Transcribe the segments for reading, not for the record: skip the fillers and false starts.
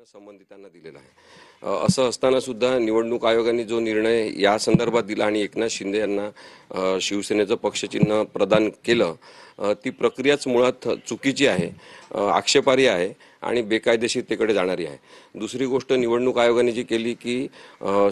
संबंधितांना दिलेला आहे। असं असताना सुद्धा निवडणूक आयोगाने जो निर्णय या संदर्भात दिला आणि एकनाथ शिंदे यांना शिवसेनेचं पक्षचिन्ह प्रदान केलं, ती प्रक्रियाच मुळात चुकीची आहे, आक्षेपार्ह आहे आणि बेकायदेशीरतेकडे जाणारी आहे। दुसरी गोष्ट निवडणूक आयोगाने जी केली की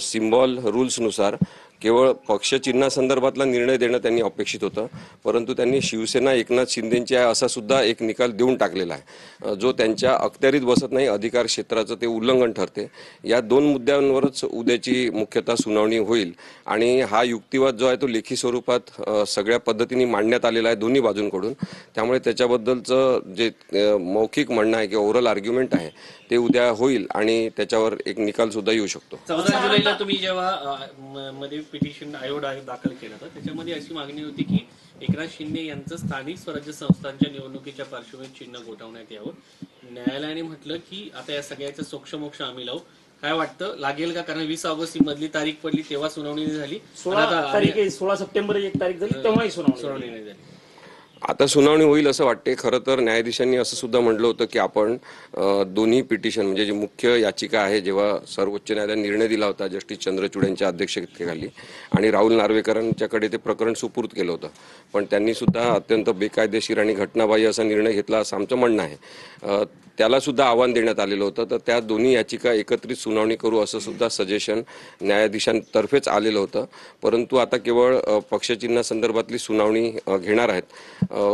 सिम्बॉल रूल्सनुसार केवळ पक्षचिन्हासंदर्भातला निर्णय देणं त्यांनी अपेक्षित होतं, परंतु त्यांनी शिवसेना एकनाथ शिंदेंची आहे असा सुद्धा एक निकाल देऊन टाकलेला आहे, जो त्यांच्या अखत्यारीत बसत नाही, अधिकार क्षेत्राचं ते उल्लंघन ठरते। या दोन मुद्द्यांवरच उद्याची मुख्यतः सुनावणी होईल आणि हा युक्तिवाद जो आहे तो लेखी स्वरूपात सगळ्या पद्धतीने मांडण्यात आलेला आहे दोन्ही बाजूंकडून। त्यामुळे त्याच्याबद्दलचं जे मौखिक म्हणणं आहे किंवा ओरल आर्ग्युमेंट आहे ते उद्या होईल आणि त्याच्यावर एक निकाल सुद्धा येऊ शकतो। 14 जुलैला तुम्ही जेव्हा मध्ये पिटिशन आयोग दाखल केलं तर त्याच्यामध्ये अशी मागणी होती की एकनाथ शिंदे यांचं स्थानिक स्वराज्य संस्थांच्या निवडणुकीच्या पार्श्वभूमीवर चिन्ह गोठवण्यात यावं। न्यायालयाने म्हटलं की आता या सगळ्याचं सोक्षमोक्ष आम्ही लावू। काय वाटतं, लागेल का? कारण 20 ऑगस्ट ही मधली तारीख पडली तेव्हा सुनावणी झाली, 16 सप्टेंबर एक तारीख झाली तेव्हाही सुनावणी नाही झाली। आता सुनावणी होईल असं वाटते। खरं तर न्यायाधीशांनी असं सुद्धा म्हटलं होतं की आपण दोन्ही पिटिशन म्हणजे जी मुख्य याचिका आहे, जेव्हा सर्वोच्च न्यायालयाने निर्णय दिला होता जस्टिस चंद्रचूड यांच्या अध्यक्षतेखाली आणि राहुल नार्वेकरांच्याकडे ते प्रकरण सुपूर्द केलं होतं, पण त्यांनी सुद्धा अत्यंत बेकायदेशीर आणि घटनाबाह्य असा निर्णय घेतला असं आमचं म्हणणं आहे। त्याला सुद्धा आव्हान देण्यात आलेलं होतं, तर त्या दोन्ही याचिका एकत्रित सुनावणी करू असं सुद्धा सजेशन न्यायाधीशांतर्फेच आलेलं होतं, परंतु आता केवळ पक्षचिन्हासंदर्भातली सुनावणी घेणार आहेत।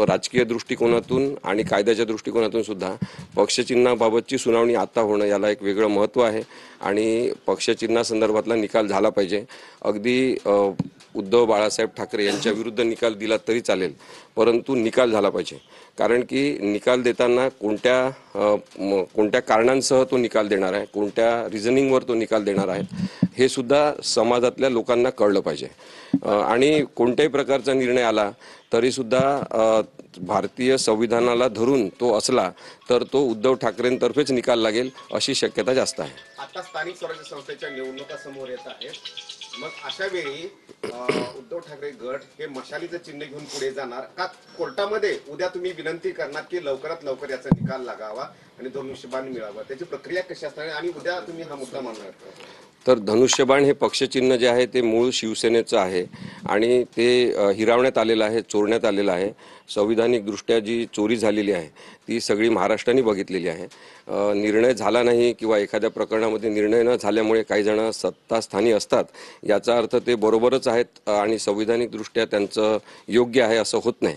राजकीय दृष्टिकोनातून आणि कायद्याच्या दृष्टिकोनातून सुद्धा पक्षचिन्हाबाबतची सुनावणी आता होणं याला एक वेगळं महत्त्व आहे आणि पक्षचिन्हासंदर्भातला निकाल झाला पाहिजे। अगदी उद्धव बाळासाहेब ठाकरे यांच्या विरुद्ध निकाल दिला तरी चालेल, परंतु निकाल झाला पाहिजे, कारण की निकाल देताना कोणत्या कारणांसह तो निकाल देणार आहे, कोणत्या रिझनिंगवर तो निकाल देणार आहे हे सुद्धा समाजातल्या लोकांना कळलं पाहिजे। आणि कोणत्याही प्रकारचा निर्णय आला तरी सुद्धा भारतीय संविधानाला धरून तो असला तर तो उद्धव ठाकरेंतर्फेच निकाल लागेल अशी शक्यता जास्त आहे। आता स्थानिक स्वराज्य संस्थेच्या निवडणुका समोर येत आहेत, मग अशा वेळी उद्धव ठाकरे गट हे मशालीचं चिन्ह घेऊन पुढे जाणार का? कोर्टामध्ये उद्या तुम्ही विनंती करणार की लवकरात लवकर याचा निकाल लागावा आणि धनुष्यबाण मिळावा, त्याची प्रक्रिया कशी असणार आणि उद्या तुम्ही हा मुद्दा मांडणार? तर धनुष्यबाण हे पक्षचिन्ह जे आहे ते मूळ शिवसेनेचं आहे आणि ते हिरावण्यात आलेलं आहे, चोरण्यात आलेलं आहे। संविधानिकदृष्ट्या जी चोरी झालेली आहे ती सगळी महाराष्ट्राने बघितलेली आहे। निर्णय झाला नाही किंवा एखाद्या प्रकरणामध्ये निर्णय न झाल्यामुळे काही जण सत्तास्थानी असतात याचा अर्थ ते बरोबरच आहेत आणि संविधानिकदृष्ट्या त्यांचं योग्य आहे असं होत नाही।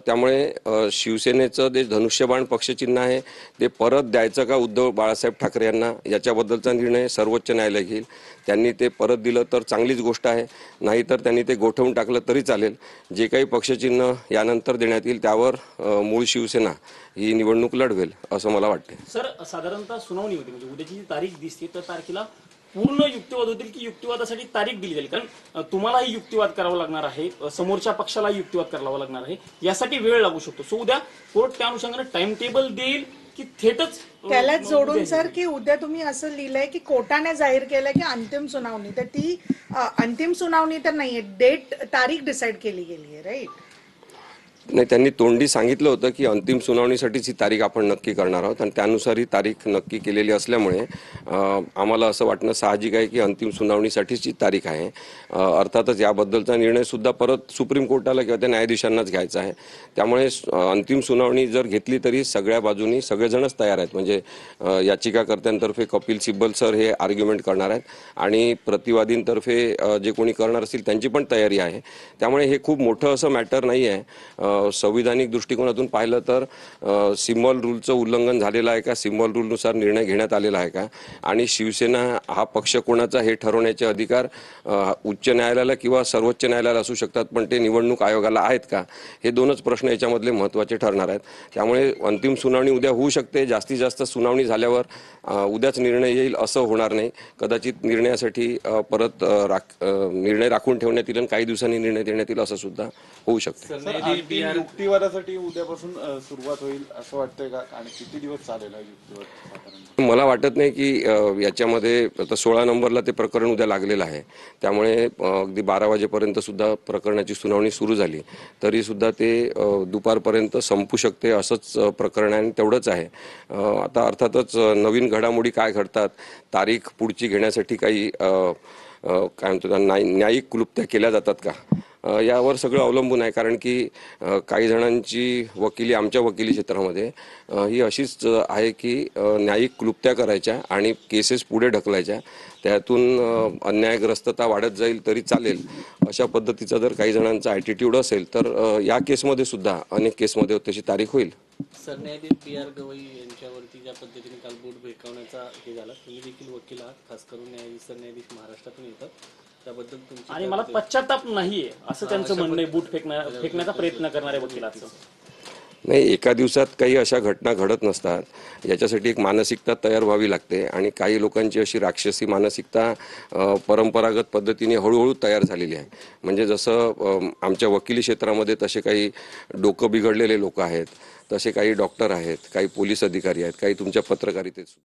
त्यामुळे शिवसेनेचं जे धनुष्यबाण पक्षचिन्ह आहे ते परत द्यायचं का उद्धव बाळासाहेब ठाकरे यांना याच्याबद्दलचा निर्णय सर्वोच्च न्यायालय घेईल। त्यांनी ते परत दिलं तर चांगलीच गोष्ट आहे, नाहीतर त्यांनी ते गोठवून टाकलं तरी चालेल। जे काही पक्षचिन्ह यानंतर देण्यात येईल त्यावर मूळ शिवसेना ही निवडणूक लढवेल असं मला वाटते। सर, साधारणतः सुनावणी होती म्हणजे उद्याची जी तारीख दिसते त्या तारखेला पूर्ण युक्तिवाद होतील की युक्तिवादासाठी तारीख दिली जाईल? कारण तुम्हालाही युक्तिवाद करावा लागणार आहे, समोरच्या पक्षालाही युक्तिवाद करावा लागणार आहे, यासाठी वेळ लागू शकतो। सो उद्या कोर्ट त्या अनुषंगाने टाइम टेबल देईल की थेटच त्याला जोडून सर की उद्या तुम्ही असं लिहिलंय की कोर्टाने जाहीर केलंय की अंतिम सुनावणी, तर ती अंतिम सुनावणी तर नाहीये, तारीख डिसाईड केली गेली आहे, राईट? नाही, त्यांनी तोंडी सांगितलं होतं की अंतिम सुनावणीसाठीच ही तारीख आपण नक्की करणार आहोत आणि त्यानुसार ही तारीख नक्की केलेली असल्यामुळे आम्हाला असं वाटणं साहजिक आहे की अंतिम सुनावणीसाठीच ही तारीख आहे। अर्थातच याबद्दलचा निर्णय सुद्धा परत सुप्रीम कोर्टाला किंवा त्या न्यायाधीशांनाच घ्यायचा आहे। त्यामुळे अंतिम सुनावणी जर घेतली तरी सगळ्या बाजूनी सगळेजणच तयार आहेत, म्हणजे याचिकाकर्त्यांतर्फे कपिल सिब्बल सर हे आर्ग्युमेंट करणार आहेत आणि प्रतिवादींतर्फे जे कोणी करणार असतील त्यांची पण तयारी आहे। त्यामुळे हे खूप मोठं असं मॅटर नाही आहे। संविधानिक दृष्टिकोनातून पाहिलं तर सिम्बॉल रूलचं उल्लंघन झालेलं आहे का, सिम्बॉल रूलनुसार निर्णय घेण्यात आलेला आहे का, आणि शिवसेना हा पक्ष कोणाचा हे ठरवण्याचे अधिकार उच्च न्यायालयाला किंवा सर्वोच्च न्यायालयाला असू शकतात, पण ते निवडणूक आयोगाला आहेत का, हे दोनच प्रश्न याच्यामधले महत्त्वाचे ठरणार आहेत। त्यामुळे अंतिम सुनावणी उद्या होऊ शकते। जास्तीत जास्त सुनावणी झाल्यावर उद्याच निर्णय येईल असं होणार नाही, कदाचित निर्णयासाठी परत निर्णय राखून ठेवण्यात येईल आणि काही दिवसांनी निर्णय देण्यात येईल असं सुद्धा होऊ शकते। PR युक्तिवादासाठी उद्यापासून सुरुवात होईल असं वाटतंय का आणि किती दिवस चालेल हा युक्तिवाद साधारण? मला वाटत नाही की याच्यामध्ये आता 16 नंबरला ते प्रकरण उद्या लागलेलं आहे, त्यामुळे अगदी 12 वाजेपर्यंत सुद्धा प्रकरणाची सुनावणी सुरू झाली तरी सुद्धा ते दुपारपर्यंत संपू शकते असंच प्रकरण आहे आणि तेवढंच आहे. आता अर्थातच नवीन घडामोडी काय घडतात, तारीख पुढची घेण्यासाठी काही काय म्हणतो त्यांना न्यायिक क्लुप्त्या केल्या जातात का, यावर सगळं अवलंबून आहे. कारण की काही जणांची वकिली आमच्या वकिली क्षेत्रामध्ये ही अशीच आहे की न्यायिक क्लुप्त्या करायच्या आणि केसेस पुढे ढकलायच्या, त्यातून अन्यायग्रस्तता वाढत जाईल तरी चालेल अशा पद्धतीचा जर काही जणांचा ॲटिट्यूड असेल तर या केसमध्ये सुद्धा अनेक केसमध्ये तशी तारीख होईल. सरन्यायाधीश PR गवई यांच्यावरती ज्या पद्धतीने काल बूट फेकवण्याचा हे झाला, तुम्ही देखील वकील आहात, खास करून सरन्यायाधीश महाराष्ट्रातून येतात, त्याबद्दल तुमची आणि मला पश्चाताप नाहीये असं त्यांचं म्हणणं आहे बूट फेकण्याचा प्रयत्न करणाऱ्या वकिलाचं. नाही, एका दिवसात काही अशा घटना घडत नसतात, याच्यासाठी एक मानसिकता तयार व्हावी लागते आणि काही लोकांची अशी राक्षसी मानसिकता परंपरागत पद्धतीने हळूहळू तयार झालेली आहे. म्हणजे जसं आमच्या वकिली क्षेत्रामध्ये तसे काही डोकं बिघडलेले लोक आहेत, तसे काही डॉक्टर आहेत, काही पोलीस अधिकारी आहेत, काही तुमच्या पत्रकारितेत